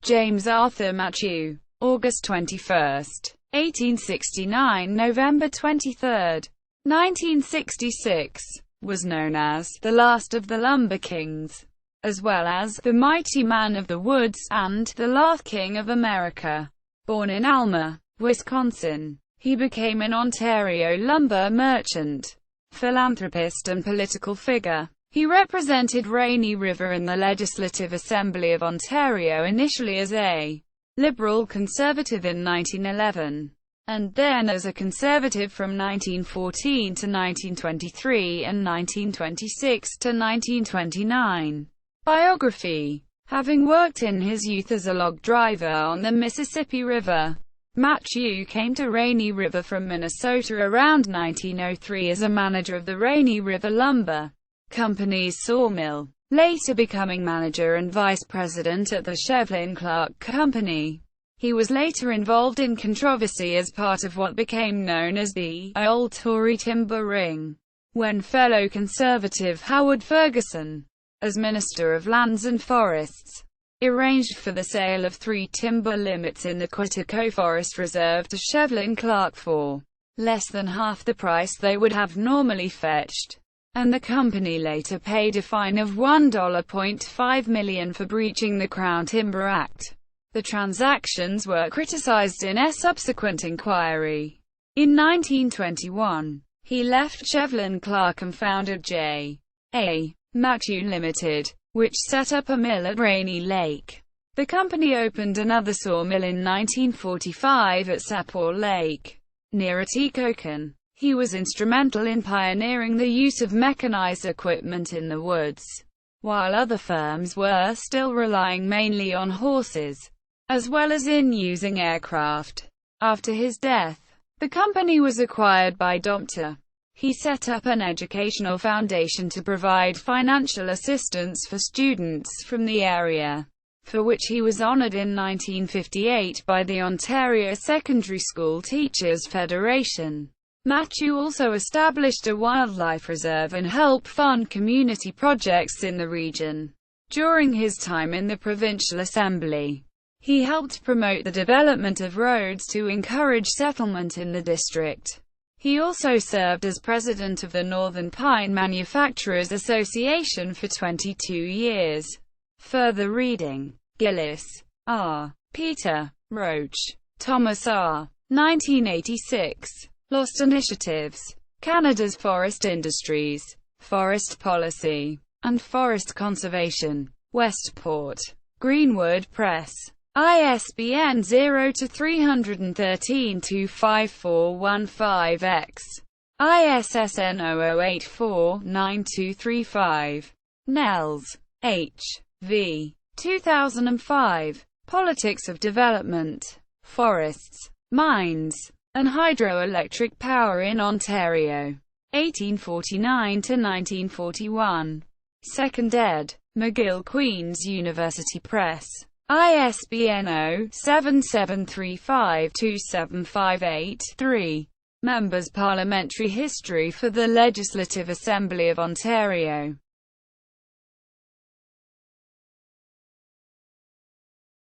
James Arthur Mathieu. August 21, 1869 – November 23, 1966, was known as the last of the Lumber Kings, as well as the Mighty Man of the Woods and the Lath King of America. Born in Alma, Wisconsin, he became an Ontario lumber merchant, philanthropist and political figure. He represented Rainy River in the Legislative Assembly of Ontario, initially as a Liberal Conservative in 1911, and then as a Conservative from 1914 to 1923 and 1926 to 1929. Biography. Having worked in his youth as a log driver on the Mississippi River, Mathieu came to Rainy River from Minnesota around 1903 as a manager of the Rainy River Lumber Company's sawmill, later becoming manager and vice president at the Shevlin-Clark Company. He was later involved in controversy as part of what became known as the Old Tory Timber Ring, when fellow conservative Howard Ferguson, as Minister of Lands and Forests, arranged for the sale of 3 timber limits in the Quetico Forest Reserve to Shevlin-Clark for less than half the price they would have normally fetched, and the company later paid a fine of $1.5 million for breaching the Crown Timber Act. The transactions were criticized in a subsequent inquiry. In 1921, he left Shevlin-Clark and founded J. A. Mathieu Limited, which set up a mill at Rainy Lake. The company opened another sawmill in 1945 at Sapor Lake, near Atikokan. He was instrumental in pioneering the use of mechanized equipment in the woods, while other firms were still relying mainly on horses, as well as in using aircraft. After his death, the company was acquired by Dr. He set up an educational foundation to provide financial assistance for students from the area, for which he was honored in 1958 by the Ontario Secondary School Teachers Federation. Mathieu also established a wildlife reserve and helped fund community projects in the region. During his time in the Provincial Assembly, he helped promote the development of roads to encourage settlement in the district. He also served as president of the Northern Pine Manufacturers Association for 22 years. Further reading: Gillis, R. Peter, Roach, Thomas R. 1986. Lost Initiatives. Canada's Forest Industries, Forest Policy, and Forest Conservation. Westport. Greenwood Press. ISBN 0-313-25415-X. ISSN 0084-9235. Nels, H. V. 2005. Politics of Development, Forests, Mines, and Hydroelectric Power in Ontario. 1849–1941. 2nd ed. McGill Queen's University Press. ISBN 0-7735-27583-3. Members Parliamentary History for the Legislative Assembly of Ontario.